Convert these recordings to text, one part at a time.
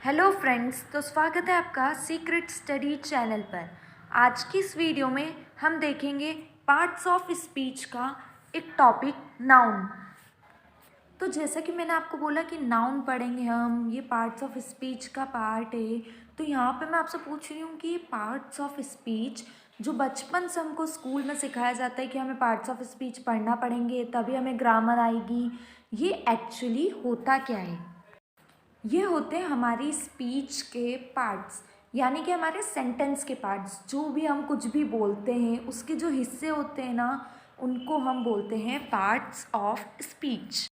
Hello friends, तो स्वागत है आपका सीक्रेट स्टडी चैनल पर। आज की इस वीडियो में हम देखेंगे पार्ट्स ऑफ स्पीच का एक टॉपिक नाउन। तो जैसा कि मैंने आपको बोला कि नाउन पढ़ेंगे हम, ये पार्ट्स ऑफ स्पीच का पार्ट है। तो यहाँ पे मैं आपसे पूछ रही हूँ कि ये पार्ट्स ऑफ स्पीच जो बचपन से हमको स्कूल में सिखाया जाता है कि हमें पार्ट्स ऑफ स्पीच पढ़ना पड़ेंगे तभी हमें ग्रामर आएगी, ये एक्चुअली होता क्या है? ये होते हैं हमारी स्पीच के पार्ट्स, यानी कि हमारे सेंटेंस के पार्ट्स। जो भी हम कुछ भी बोलते हैं उसके जो हिस्से होते हैं ना, उनको हम बोलते हैं पार्ट्स ऑफ स्पीच।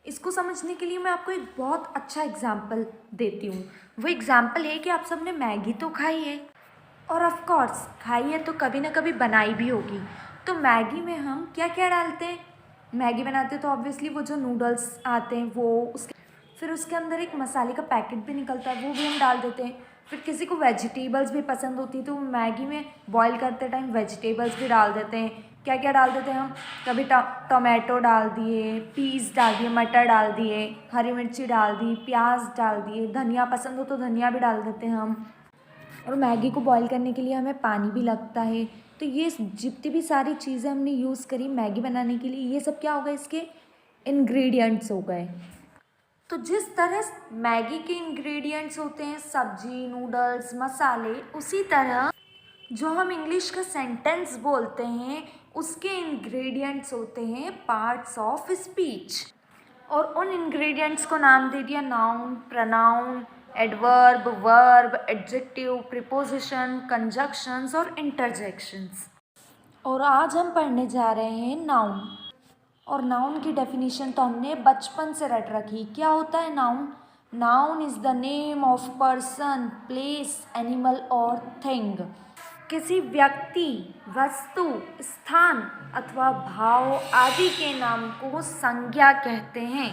इसको समझने के लिए मैं आपको एक बहुत अच्छा एग्जाम्पल देती हूँ। वो एग्जाम्पल है कि आप सबने मैगी तो खाई है, और ऑफ कोर्स खाई है तो कभी ना कभी बनाई भी होगी। तो मैगी में हम क्या क्या डालते हैं? मैगी बनाते हैं तो ऑब्वियसली वो जो नूडल्स आते हैं वो, उसके फिर उसके अंदर एक मसाले का पैकेट भी निकलता है, वो भी हम डाल देते हैं। फिर किसी को वेजिटेबल्स भी पसंद होती है तो वो मैगी में बॉईल करते टाइम वेजिटेबल्स भी डाल देते हैं। क्या क्या डाल देते हैं हम? कभी टोमेटो डाल दिए, पीस डाल दिए, मटर डाल दिए, हरी मिर्ची डाल दी, प्याज डाल दिए, धनिया पसंद हो तो धनिया भी डाल देते हैं हम। और मैगी को बॉईल करने के लिए हमें पानी भी लगता है। तो ये जितनी भी सारी चीज़ें हमने यूज़ करी मैगी बनाने के लिए, ये सब क्या हो गए? इसके इंग्रेडिएंट्स हो गए। तो जिस तरह मैगी के इंग्रेडिएंट्स होते हैं सब्जी, नूडल्स, मसाले, उसी तरह जो हम इंग्लिश का सेंटेंस बोलते हैं उसके इंग्रेडिएंट्स होते हैं पार्ट्स ऑफ स्पीच। और उन इंग्रेडिएंट्स को नाम दे दिया noun, pronoun, adverb, verb, adjective, preposition, conjunctions और इंटरजेक्शंस। और आज हम पढ़ने जा रहे हैं नाउन। और नाउन की डेफिनेशन तो हमने बचपन से रट रखी। क्या होता है noun? Noun is the name of person, place, animal और थिंग। किसी व्यक्ति, वस्तु, स्थान अथवा भाव आदि के नाम को संज्ञा कहते हैं।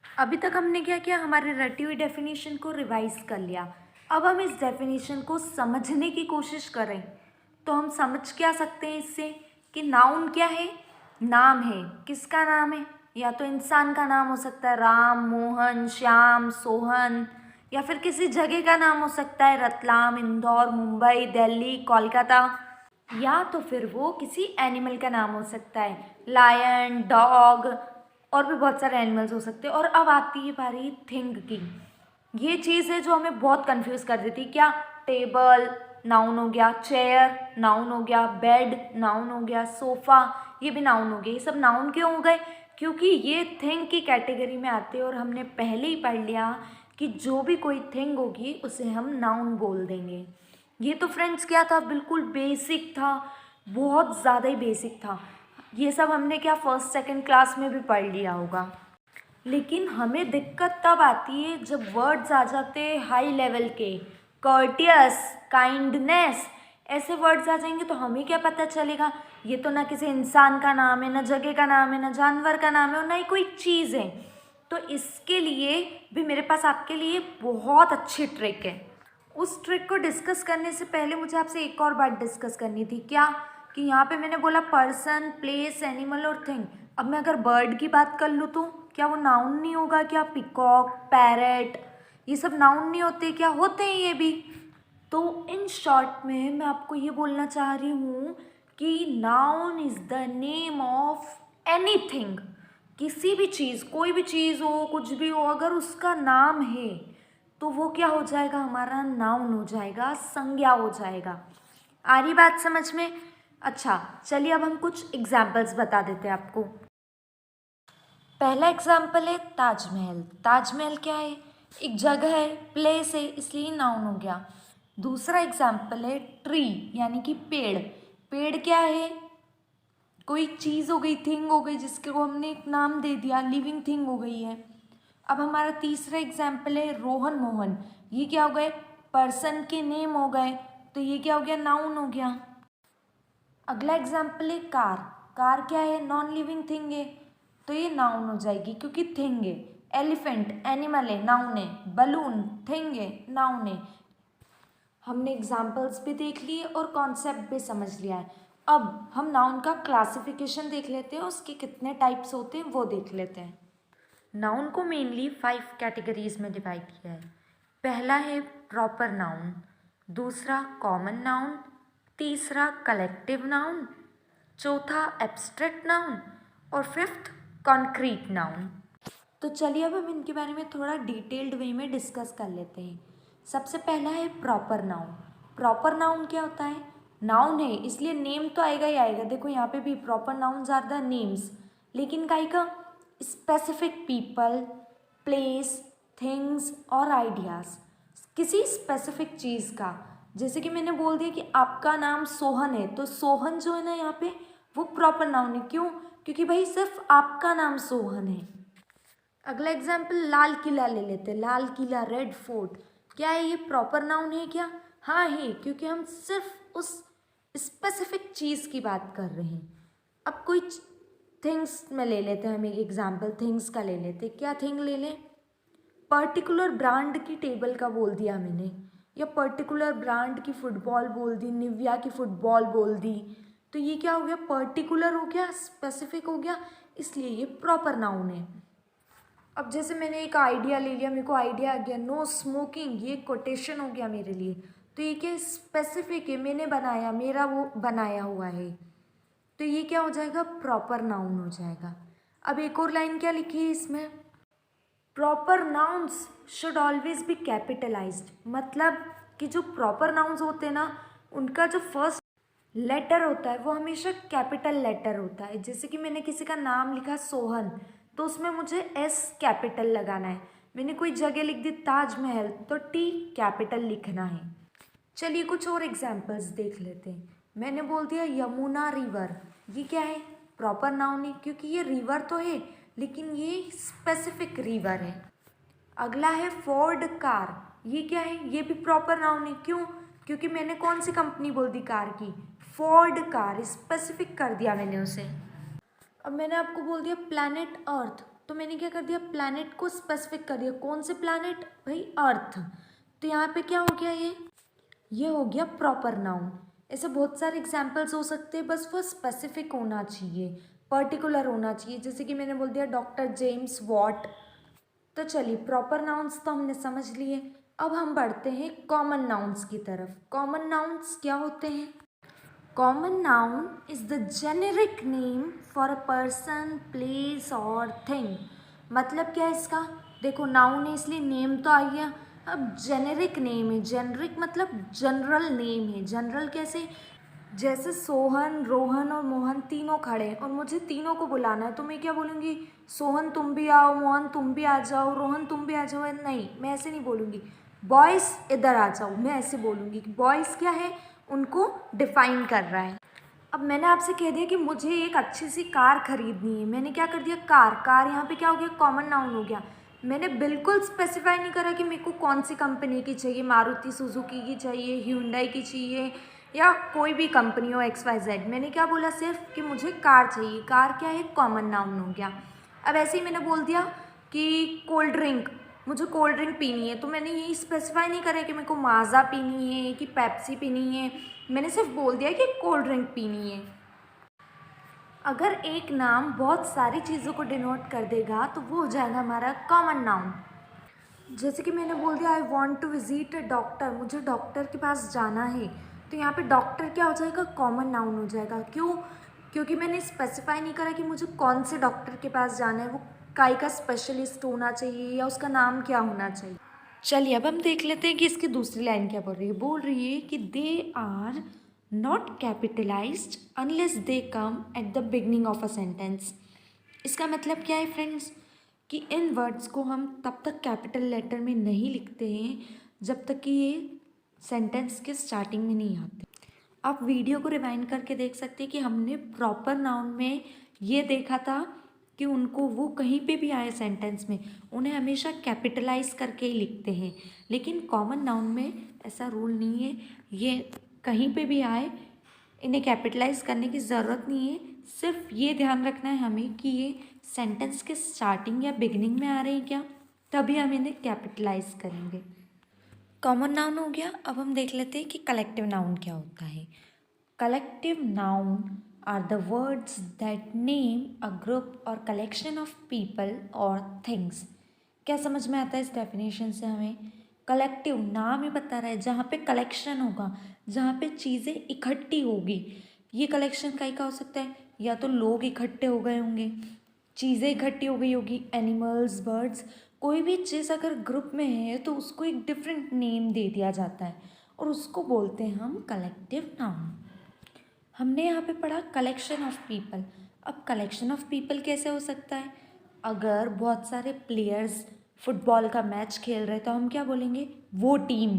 अभी तक हमने क्या किया? हमारी रटी हुई डेफिनेशन को रिवाइज कर लिया। अब हम इस डेफिनेशन को समझने की कोशिश करें तो हम समझ क्या सकते हैं इससे कि नाउन क्या है? नाम है। किसका नाम है? या तो इंसान का नाम हो सकता है, राम, मोहन, श्याम, सोहन, या फिर किसी जगह का नाम हो सकता है, रतलाम, इंदौर, मुंबई, दिल्ली, कोलकाता। या तो फिर वो किसी एनिमल का नाम हो सकता है, लायन, डॉग, और भी बहुत सारे एनिमल्स हो सकते हैं। और अब आती है बारी थिंग की। ये चीज़ है जो हमें बहुत कंफ्यूज कर देती है। क्या? टेबल नाउन हो गया, चेयर नाउन हो गया, बेड नाउन हो गया, सोफ़ा ये भी नाउन हो गया। ये सब नाउन क्यों हो गए? क्योंकि ये थिंग की कैटेगरी में आते हैं और हमने पहले ही पढ़ लिया कि जो भी कोई थिंग होगी उसे हम नाउन बोल देंगे। ये तो फ्रेंड्स क्या था? बिल्कुल बेसिक था, बहुत ज़्यादा ही बेसिक था। ये सब हमने क्या फर्स्ट सेकंड क्लास में भी पढ़ लिया होगा। लेकिन हमें दिक्कत तब आती है जब वर्ड्स आ जाते हैं हाई लेवल के, कर्टियस, काइंडनेस, ऐसे वर्ड्स आ जाएंगे तो हमें क्या पता चलेगा? ये तो ना किसी इंसान का नाम है, ना जगह का नाम है, ना जानवर का नाम है, और ना ही कोई चीज़ है। तो इसके लिए भी मेरे पास आपके लिए बहुत अच्छी ट्रिक है। उस ट्रिक को डिस्कस करने से पहले मुझे आपसे एक और बात डिस्कस करनी थी। क्या? कि यहाँ पे मैंने बोला पर्सन, प्लेस, एनिमल और थिंग। अब मैं अगर बर्ड की बात कर लूँ तो क्या वो नाउन नहीं होगा? क्या पिकॉक, पैरेट, ये सब नाउन नहीं होते? क्या होते हैं ये भी? तो इन शॉर्ट में मैं आपको ये बोलना चाह रही हूँ कि noun is the name of anything. किसी भी चीज़, कोई भी चीज़ हो, कुछ भी हो, अगर उसका नाम है तो वो क्या हो जाएगा? हमारा नाउन हो जाएगा, संज्ञा हो जाएगा। आ रही बात समझ में? अच्छा चलिए अब हम कुछ एग्जाम्पल्स बता देते हैं आपको। पहला एग्जाम्पल है ताजमहल। ताजमहल क्या है? एक जगह है, प्लेस है, इसलिए नाउन हो गया। दूसरा एग्जाम्पल है ट्री, यानी कि पेड़। पेड़ क्या है? कोई चीज़ हो गई, थिंग हो गई, जिसके को हमने एक नाम दे दिया, लिविंग थिंग हो गई है। अब हमारा तीसरा एग्जाम्पल है रोहन, मोहन। ये क्या हो गए? पर्सन के नेम हो गए, तो ये क्या हो गया? नाउन हो गया। अगला एग्जाम्पल है कार। कार क्या है? नॉन लिविंग थिंग है, तो ये नाउन हो जाएगी क्योंकि थिंग है। एलिफेंट एनिमल है, नाउन है। बलून थिंग है, नाउन है। हमने एग्जाम्पल्स भी देख लिए और कॉन्सेप्ट भी समझ लिया है। अब हम नाउन का क्लासिफिकेशन देख लेते हैं, उसके कितने टाइप्स होते हैं वो देख लेते हैं। नाउन को मेनली 5 कैटेगरीज में डिवाइड किया है। पहला है प्रॉपर नाउन, दूसरा कॉमन नाउन, तीसरा कलेक्टिव नाउन, चौथा एब्स्ट्रैक्ट नाउन और फिफ्थ कॉन्क्रीट नाउन। तो चलिए अब हम इनके बारे में थोड़ा डिटेल्ड वे में डिस्कस कर लेते हैं। सबसे पहला है प्रॉपर नाउन। प्रॉपर नाउन क्या होता है? नाउन है इसलिए नेम तो आएगा ही आएगा। देखो यहाँ पे भी proper nouns are the names, लेकिन काई का स्पेसिफिक पीपल, प्लेस, थिंग्स और आइडियाज़, किसी स्पेसिफिक चीज़ का। जैसे कि मैंने बोल दिया कि आपका नाम सोहन है, तो सोहन जो है ना यहाँ पे वो प्रॉपर नाउन है। क्यों? क्योंकि भाई सिर्फ आपका नाम सोहन है। अगला एग्जाम्पल लाल किला ले लेते हैं। लाल किला, रेड फोर्ट, क्या है ये प्रॉपर नाउन है क्या? हाँ है, क्योंकि हम सिर्फ उस स्पेसिफिक चीज़ की बात कर रहे हैं। अब कोई थिंग्स में ले लेते हैं, हम एक एग्जाम्पल थिंग्स का ले लेते हैं। क्या थिंग ले लें? पर्टिकुलर ब्रांड की टेबल का बोल दिया मैंने, या पर्टिकुलर ब्रांड की फुटबॉल बोल दी, निविया की फुटबॉल बोल दी, तो ये क्या हो गया? पर्टिकुलर हो गया, स्पेसिफिक हो गया, इसलिए ये प्रॉपर नाउन है। अब जैसे मैंने एक आइडिया ले लिया, मेरे को आइडिया आ गया नो स्मोकिंग, ये कोटेशन हो गया मेरे लिए, तो ये क्या स्पेसिफिक है, मैंने बनाया, मेरा वो बनाया हुआ है, तो ये क्या हो जाएगा? प्रॉपर नाउन हो जाएगा। अब एक और लाइन क्या लिखी है इसमें? Proper nouns should always be capitalised. मतलब कि जो प्रॉपर नाउन्स होते हैं ना, उनका जो फर्स्ट लेटर होता है वो हमेशा कैपिटल लेटर होता है। जैसे कि मैंने किसी का नाम लिखा सोहन, तो उसमें मुझे एस कैपिटल लगाना है। मैंने कोई जगह लिख दी ताजमहल, तो टी कैपिटल लिखना है। चलिए कुछ और एग्जाम्पल्स देख लेते हैं। मैंने बोल दिया यमुना रिवर, ये क्या है? प्रॉपर नाउन है, क्योंकि ये रिवर तो है लेकिन ये स्पेसिफिक रिवर है। अगला है फोर्ड कार, ये क्या है? ये भी प्रॉपर नाउन है। क्यों? क्योंकि मैंने कौन सी कंपनी बोल दी कार की? फोर्ड कार, स्पेसिफिक कर दिया मैंने उसे। अब मैंने आपको बोल दिया प्लैनेट अर्थ, तो मैंने क्या कर दिया? प्लैनेट को स्पेसिफिक कर दिया। कौन से प्लैनेट? भाई अर्थ। तो यहाँ पे क्या हो गया? ये हो गया प्रॉपर नाउन। ऐसे बहुत सारे एग्जाम्पल्स हो सकते हैं, बस वो स्पेसिफिक होना चाहिए, पर्टिकुलर होना चाहिए। जैसे कि मैंने बोल दिया डॉक्टर जेम्स वॉट। तो चलिए प्रॉपर नाउन्स तो हमने समझ लिए। अब हम बढ़ते हैं कॉमन नाउन्स की तरफ। कॉमन नाउन्स क्या होते हैं? Common noun is the generic name for a person, place और थिंग। मतलब क्या है इसका? देखो नाउन है इसलिए नेम तो आ गया। अब जेनेरिक नेम है, जेनेरिक मतलब जनरल नेम है। जनरल कैसे? जैसे सोहन, रोहन और मोहन तीनों खड़े हैं और मुझे तीनों को बुलाना है, तो मैं क्या बोलूँगी? सोहन तुम भी आओ, मोहन तुम भी आ जाओ, रोहन तुम भी आ जाओ। नहीं, मैं ऐसे नहीं बोलूँगी। बॉयज़ इधर आ जाओ, मैं ऐसे बोलूँगी कि बॉयज़ क्या है, उनको डिफाइन कर रहा है। अब मैंने आपसे कह दिया कि मुझे एक अच्छी सी कार खरीदनी है, मैंने क्या कर दिया? कार। कार यहाँ पे क्या हो गया? कॉमन नाउन हो गया। मैंने बिल्कुल स्पेसिफाई नहीं करा कि मेरे को कौन सी कंपनी की चाहिए, मारुति सुजुकी की चाहिए, ह्यूंडई की चाहिए, या कोई भी कंपनी हो XYZ। मैंने क्या बोला? सिर्फ कि मुझे कार चाहिए। कार क्या है? कॉमन नाउन हो गया। अब ऐसे ही मैंने बोल दिया कि कोल्ड ड्रिंक, मुझे कोल्ड ड्रिंक पीनी है, तो मैंने यही स्पेसिफाई नहीं करा कि मेरे को माज़ा पीनी है कि पेप्सी पीनी है, मैंने सिर्फ बोल दिया कि कोल्ड ड्रिंक पीनी है। अगर एक नाम बहुत सारी चीज़ों को डिनोट कर देगा तो वो हो जाएगा हमारा कॉमन नाउन। जैसे कि मैंने बोल दिया I want to visit a doctor, मुझे डॉक्टर के पास जाना है, तो यहाँ पे डॉक्टर क्या हो जाएगा? कॉमन नाउन हो जाएगा। क्यों? क्योंकि मैंने स्पेसिफाई नहीं करा कि मुझे कौन से डॉक्टर के पास जाना है, वो काय का स्पेशलिस्ट होना चाहिए या उसका नाम क्या होना चाहिए। चलिए अब हम देख लेते हैं कि इसकी दूसरी लाइन क्या बोल रही है। बोल रही है कि they are not capitalised unless they come at the beginning of a sentence. इसका मतलब क्या है फ्रेंड्स? कि इन वर्ड्स को हम तब तक कैपिटल लेटर में नहीं लिखते हैं जब तक कि ये सेंटेंस के स्टार्टिंग में नहीं आते। आप वीडियो को रिवाइंड करके देख सकते हैं कि हमने प्रॉपर नाउन में ये देखा था कि उनको वो कहीं पे भी आए सेंटेंस में उन्हें हमेशा कैपिटलाइज करके ही लिखते हैं, लेकिन कॉमन नाउन में ऐसा रूल नहीं है। ये कहीं पे भी आए इन्हें कैपिटलाइज करने की ज़रूरत नहीं है। सिर्फ ये ध्यान रखना है हमें कि ये सेंटेंस के स्टार्टिंग या बिगिनिंग में आ रहे हैं क्या, तभी हम इन्हें कैपिटलाइज करेंगे। कॉमन नाउन हो गया। अब हम देख लेते हैं कि कलेक्टिव नाउन क्या होता है। Collective noun are the words that name a group or collection of people or things. क्या समझ में आता है इस डेफिनेशन से? हमें कलेक्टिव नाम ही बता रहा है, जहाँ पे कलेक्शन होगा, जहाँ पे चीज़ें इकट्ठी होगी। ये कलेक्शन कहीं का हो सकता है, या तो लोग इकट्ठे हो गए होंगे, चीज़ें इकट्ठी हो गई होगी, एनिमल्स, बर्ड्स। कोई भी चीज़ अगर ग्रुप में है तो उसको एक डिफरेंट नेम दे दिया जाता है और उसको बोलते हैं हम कलेक्टिव नाउन। हमने यहाँ पे पढ़ा कलेक्शन ऑफ पीपल। अब कलेक्शन ऑफ पीपल कैसे हो सकता है? अगर बहुत सारे प्लेयर्स फुटबॉल का मैच खेल रहे तो हम क्या बोलेंगे? वो टीम।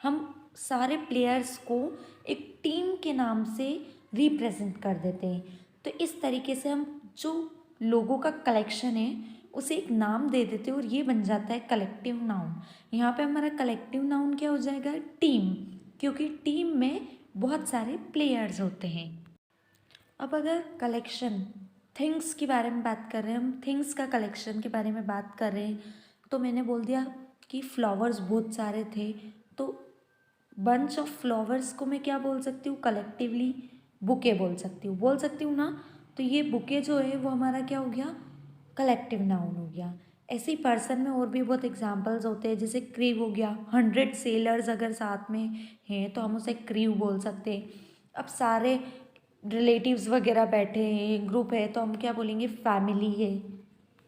हम सारे प्लेयर्स को एक टीम के नाम से रिप्रेजेंट कर देते हैं। तो इस तरीके से हम जो लोगों का कलेक्शन है उसे एक नाम दे देते हैं और ये बन जाता है कलेक्टिव नाउन। यहाँ पे हमारा कलेक्टिव नाउन क्या हो जाएगा? टीम, क्योंकि टीम में बहुत सारे प्लेयर्स होते हैं। अब अगर कलेक्शन थिंग्स के बारे में बात कर रहे हैं, हम थिंग्स का कलेक्शन के बारे में बात कर रहे हैं, तो मैंने बोल दिया कि फ्लावर्स बहुत सारे थे, तो बंच ऑफ फ्लावर्स को मैं क्या बोल सकती हूँ? कलेक्टिवली बुके बोल सकती हूँ ना। तो ये बुके जो है वो हमारा क्या हो गया? कलेक्टिव नाउन हो गया। ऐसे ही पर्सन में और भी बहुत एग्जांपल्स होते हैं, जैसे क्रीव हो गया। 100 सेलर्स अगर साथ में हैं तो हम उसे क्रीव बोल सकते हैं। अब सारे रिलेटिव्स वगैरह बैठे हैं, ग्रुप है, तो हम क्या बोलेंगे? फैमिली है।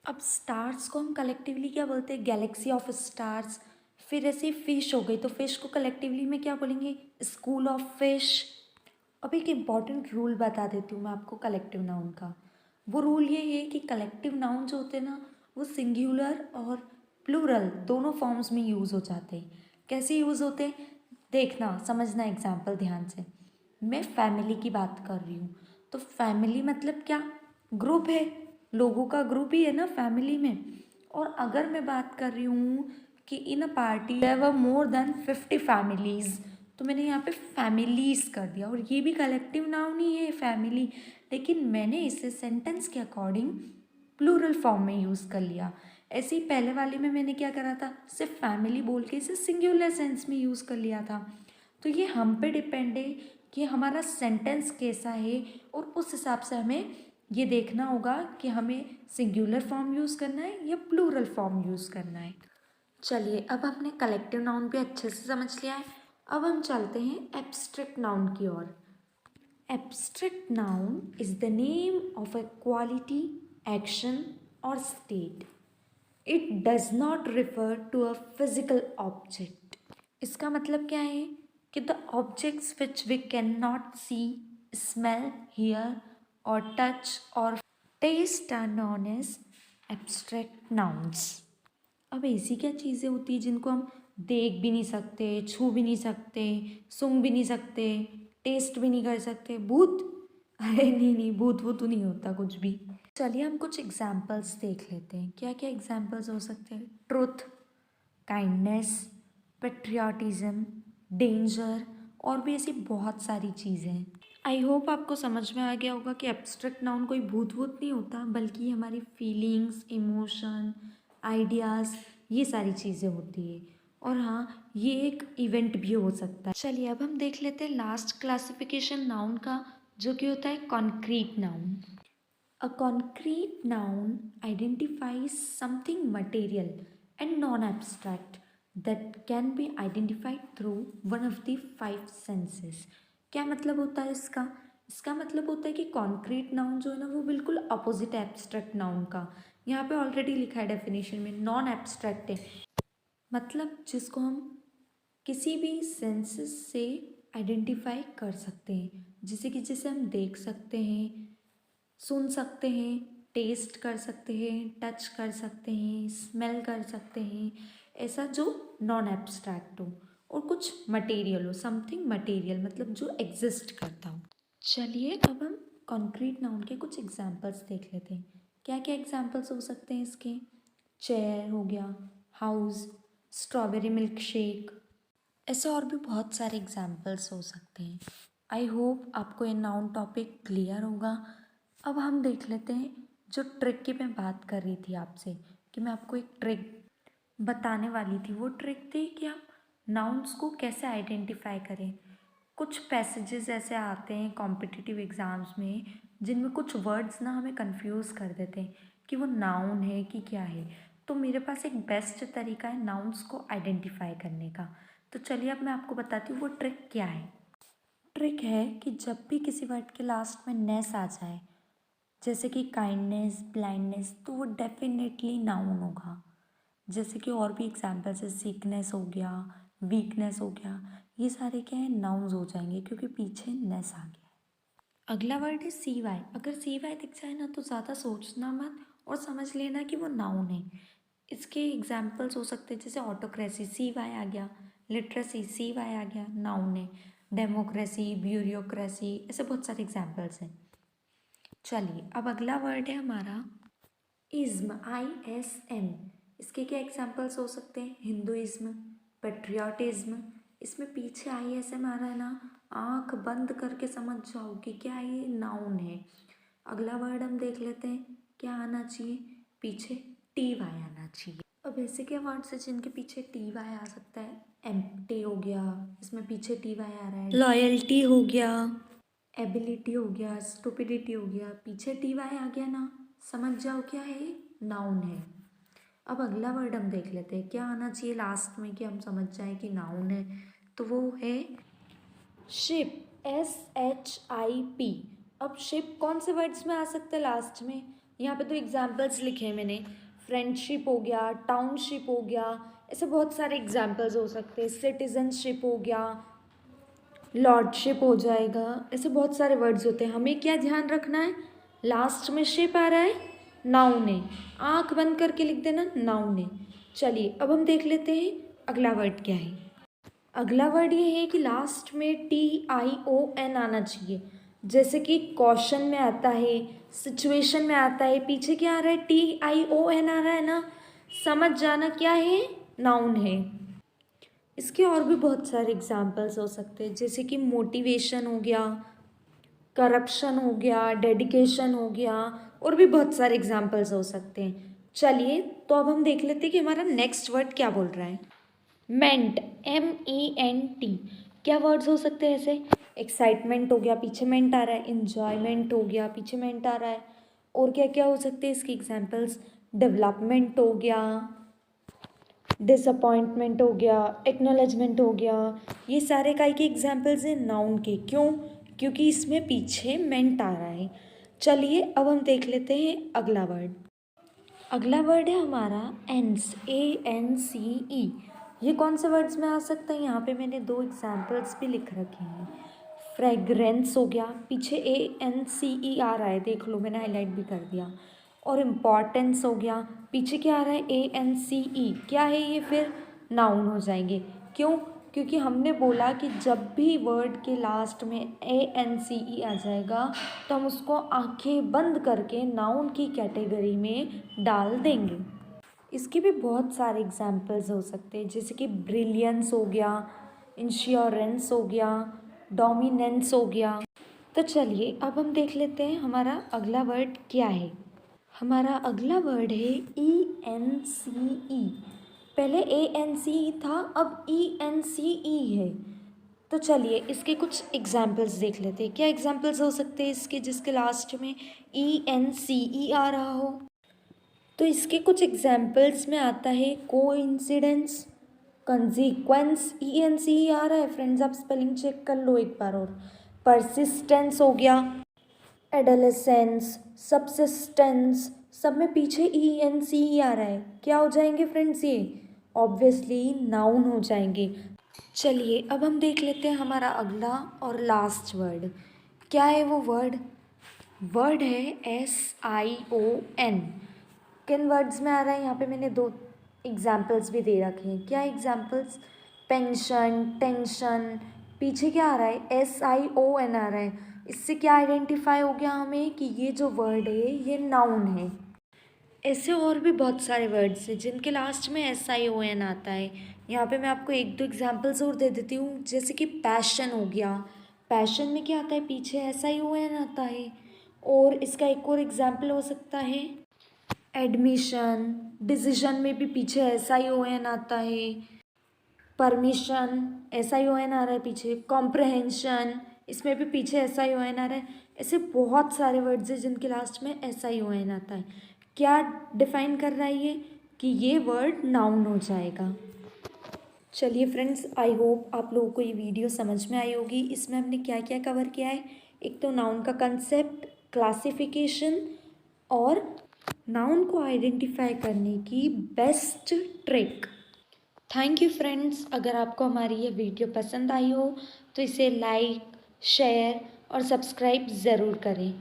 अब स्टार्स को हम कलेक्टिवली क्या बोलते हैं? Galaxy of stars. फिर ऐसे फिश हो गई, तो फिश को कलेक्टिवली में क्या बोलेंगे? School of fish. अब एक इम्पॉर्टेंट रूल बता देती हूँ मैं आपको कलेक्टिव नाउन का। वो रूल ये है कि कलेक्टिव नाउन जो होते हैं ना, वो सिंगुलर और प्लूरल दोनों फॉर्म्स में यूज़ हो जाते हैं। कैसे यूज़ होते हैं? देखना, समझना, एग्जाम्पल ध्यान से। मैं फैमिली की बात कर रही हूँ, तो फैमिली मतलब क्या? ग्रुप है, लोगों का ग्रुप ही है ना फैमिली में। और अगर मैं बात कर रही हूँ कि in a party there were more than 50 families, तो मैंने यहाँ पे फैमिलीज़ कर दिया और ये भी कलेक्टिव नाउन ही है फैमिली, लेकिन मैंने इसे सेंटेंस के अकॉर्डिंग प्लूरल फॉर्म में यूज़ कर लिया। ऐसे ही पहले वाले में मैंने क्या करा था? सिर्फ फैमिली बोल के इसे सिंगुलर सेंस में यूज़ कर लिया था। तो ये हम पे डिपेंड है कि हमारा सेंटेंस कैसा है, और उस हिसाब से हमें ये देखना होगा कि हमें सिंगुलर फॉर्म यूज़ करना है या प्लूरल फॉर्म यूज़ करना है। चलिए, अब हमने कलेक्टिव नाउन भी अच्छे से समझ लिया है। अब हम चलते हैं एब्स्ट्रैक्ट नाउन की ओर। Abstract noun is the name of a quality, action और state. It does not refer to a physical object. इसका मतलब क्या है कि the objects which we can not see, smell, hear और टच और taste are known as abstract nouns. अब ऐसी क्या चीज़ें होती हैं जिनको हम देख भी नहीं सकते, छू भी नहीं सकते, सूंघ भी नहीं सकते, टेस्ट भी नहीं कर सकते? भूत? अरे नहीं नहीं, भूत वो तो नहीं होता कुछ भी। चलिए हम कुछ एग्जाम्पल्स देख लेते हैं। क्या क्या एग्जाम्पल्स हो सकते हैं? ट्रुथ, काइंडनेस, पेट्रियाटिज्म, डेंजर और भी ऐसी बहुत सारी चीज़ें हैं। आई होप आपको समझ में आ गया होगा कि एब्स्ट्रैक्ट नाउन कोई भूत वूत नहीं होता, बल्कि हमारी फीलिंग्स, इमोशन, आइडियाज़, ये सारी चीज़ें होती है। और हाँ, ये एक इवेंट भी हो सकता है। चलिए अब हम देख लेते हैं लास्ट क्लासिफिकेशन नाउन का, जो कि होता है concrete noun. A concrete noun identifies something material and non-abstract that can be identified through one of the five senses. क्या मतलब होता है इसका? इसका मतलब होता है कि कॉन्क्रीट नाउन जो है ना, वो बिल्कुल अपोजिट है एब्स्ट्रैक्ट नाउन का। यहाँ पे ऑलरेडी लिखा है डेफिनेशन में, नॉन एब्स्ट्रैक्ट है, मतलब जिसको हम किसी भी सेंसेस से आइडेंटिफाई कर सकते हैं, जैसे कि जिसे हम देख सकते हैं, सुन सकते हैं, टेस्ट कर सकते हैं, टच कर सकते हैं, स्मेल कर सकते हैं, ऐसा जो नॉन एब्स्ट्रैक्ट हो और कुछ मटेरियल हो, समथिंग मटेरियल मतलब जो एग्जिस्ट करता हो। चलिए अब हम कॉन्क्रीट नाउन के कुछ एग्जांपल्स देख लेते हैं। क्या क्या एग्जांपल्स हो सकते हैं इसके? चेयर हो गया, हाउस, स्ट्रॉबेरी मिल्क शेक, ऐसे और भी बहुत सारे एग्जाम्पल्स हो सकते हैं। आई होप आपको ये नाउन टॉपिक क्लियर होगा। अब हम देख लेते हैं जो ट्रिक की मैं बात कर रही थी आपसे, कि मैं आपको एक ट्रिक बताने वाली थी। वो ट्रिक थी कि आप नाउन्स को कैसे आइडेंटिफाई करें। कुछ पैसेजेस ऐसे आते हैं कॉम्पिटिटिव एग्ज़ाम्स में जिनमें कुछ वर्ड्स ना हमें कंफ्यूज कर देते हैं कि वो नाउन है कि क्या है। तो मेरे पास एक बेस्ट तरीका है नाउन्स को आइडेंटिफाई करने का। तो चलिए अब मैं आपको बताती हूँ वो ट्रिक क्या है। ट्रिक है कि जब भी किसी वर्ड के लास्ट में नेस आ जाए, जैसे कि काइंडनेस, ब्लाइंडनेस, तो वो डेफिनेटली नाउन होगा। जैसे कि और भी एग्जांपल्स है, सीकनेस हो गया, वीकनेस हो गया, ये सारे क्या है नाउन्स हो जाएंगे क्योंकि पीछे नेस आ गया। अगला वर्ड है सी वाई। अगर सी वाई दिख जाए ना तो ज़्यादा सोचना मत और समझ लेना कि वो नाउन है। इसके एग्जाम्पल्स हो सकते हैं जैसे ऑटोक्रेसी, सी वाई आ गया, लिटरेसी, सी वाई आ गया, नाउन है। डेमोक्रेसी, ब्यूरोक्रेसी, ऐसे बहुत सारे एग्जाम्पल्स हैं। चलिए अब अगला वर्ड है हमारा इज्म, ISM। इसके क्या एग्जाम्पल्स हो सकते हैं? Hinduism, patriotism. इसमें पीछे ISM आ रहा है ना, आंख बंद करके समझ जाओ कि क्या ये नाउन है। अगला वर्ड हम देख लेते हैं, क्या आना चाहिए? पीछे TY आना चाहिए। अब ऐसे क्या वर्ड्स है जिनके पीछे TY आ सकता है? एम्प्टी हो गया, इसमें पीछे TY आ रहा है। लॉयल्टी हो गया, एबिलिटी हो गया, स्टुपिडिटी हो गया, पीछे TY आ गया ना, समझ जाओ क्या है, नाउन है। अब अगला वर्ड हम देख लेते हैं, क्या आना चाहिए लास्ट में कि हम समझ जाएं कि नाउन है। तो वो है शिप, SHIP। अब शिप कौन से वर्ड्स में आ सकते हैं लास्ट में? यहाँ पे तो एग्जाम्पल्स लिखे हैं मैंने, फ्रेंडशिप हो गया, टाउनशिप हो गया, ऐसे बहुत सारे एग्जाम्पल्स हो सकते हैं। सिटीजनशिप हो गया, लॉर्डशिप हो जाएगा, ऐसे बहुत सारे वर्ड्स होते हैं। हमें क्या ध्यान रखना है, लास्ट में शिप आ रहा है, नाउन है, आंख बंद करके लिख देना नाउन है। चलिए अब हम देख लेते हैं अगला वर्ड क्या है। अगला वर्ड ये है कि लास्ट में TION आना चाहिए। जैसे कि क्वेश्चन में आता है, सिचुएशन में आता है, पीछे क्या आ रहा है, TION आ रहा है ना, समझ जाना क्या है, नाउन है। इसके और भी बहुत सारे एग्जाम्पल्स हो सकते हैं जैसे कि मोटिवेशन हो गया, करप्शन हो गया, डेडिकेशन हो गया, और भी बहुत सारे एग्जाम्पल्स हो सकते हैं। चलिए तो अब हम देख लेते हैं कि हमारा नेक्स्ट वर्ड क्या बोल रहा है। मेंट, MENT। क्या वर्ड्स हो सकते हैं ऐसे? एक्साइटमेंट हो गया, पीछे मेंट आ रहा है, इंजॉयमेंट हो गया, पीछे मेंट आ रहा है, और क्या क्या हो सकते हैं इसके एग्जाम्पल्स? डेवलपमेंट हो गया, डिसअपॉइंटमेंट हो गया, एक्नॉलेजमेंट हो गया, ये सारे काय के एग्जाम्पल्स हैं नाउन के। क्यों? क्योंकि इसमें पीछे मेंट आ रहा है। चलिए अब हम देख लेते हैं अगला वर्ड। अगला वर्ड है हमारा एंस, ANCE। ये कौन से वर्ड्स में आ सकता है? यहाँ पे मैंने दो एग्जाम्पल्स भी लिख रखे हैं। फ्रेगरेंस हो गया, पीछे ANCE आ रहा है, देख लो मैंने हाईलाइट भी कर दिया। और इम्पॉर्टेंस हो गया, पीछे क्या आ रहा है, ANCE। क्या है ये? फिर नाउन हो जाएंगे। क्यों? क्योंकि हमने बोला कि जब भी वर्ड के लास्ट में ANCE आ जाएगा तो हम उसको आंखें बंद करके नाउन की कैटेगरी में डाल देंगे। इसके भी बहुत सारे एग्जाम्पल्स हो सकते हैं जैसे कि ब्रिलियंस हो गया, इंश्योरेंस हो गया, डोमिनेंस हो गया। तो चलिए अब हम देख लेते हैं हमारा अगला वर्ड क्या है। हमारा अगला वर्ड है ENCE। पहले ANCE था, अब ENCE है। तो चलिए इसके कुछ एग्जाम्पल्स देख लेते हैं। क्या एग्जाम्पल्स हो सकते हैं इसके जिसके लास्ट में ENCE आ रहा हो? तो इसके कुछ एग्जाम्पल्स में आता है कोइंसिडेंस, कंसीक्वेंस, ENCE आ रहा है फ्रेंड्स, आप स्पेलिंग चेक कर लो एक बार और। परसिस्टेंस हो गया, एडोलेसेंस, सबसिस्टेंस, सब में पीछे ENCE आ रहा है। क्या हो जाएंगे फ्रेंड्स ये? ऑब्वियसली नाउन हो जाएंगे। चलिए अब हम देख लेते हैं हमारा अगला और लास्ट वर्ड। क्या है वो वर्ड? वर्ड है SION। किन वर्ड्स में आ रहा है? यहाँ पे मैंने दो एग्जाम्पल्स भी दे रखे हैं। क्या एग्जाम्पल्स? पेंशन, टेंशन, पीछे क्या आ रहा है, SION आ रहा है। इससे क्या आइडेंटिफाई हो गया हमें कि ये जो वर्ड है ये नाउन है। ऐसे और भी बहुत सारे वर्ड्स हैं जिनके लास्ट में SION आता है। यहाँ पे मैं आपको एक दो एग्जाम्पल्स और दे देती हूँ जैसे कि पैशन हो गया, पैशन में क्या आता है, पीछे SION आता है। और इसका एक और एग्जाम्पल हो सकता है एडमिशन, डिसीजन में भी पीछे SION आता है। परमिशन, SION आ रहा है पीछे, कॉम्प्रहेंशन, इसमें भी पीछे SION आ रहा है। ऐसे बहुत सारे वर्ड्स हैं जिनके लास्ट में SION आता है। क्या डिफाइन कर रहा है ये कि ये वर्ड नाउन हो जाएगा। चलिए फ्रेंड्स, आई होप आप लोगों को ये वीडियो समझ में आई होगी। इसमें हमने क्या क्या कवर किया है। एक तो नाउन का कंसेप्ट, क्लासिफिकेशन और नाउन को आइडेंटिफाई करने की best trick. Thank you friends. अगर आपको हमारी ये वीडियो पसंद आई हो तो इसे लाइक, शेयर और सब्सक्राइब ज़रूर करें।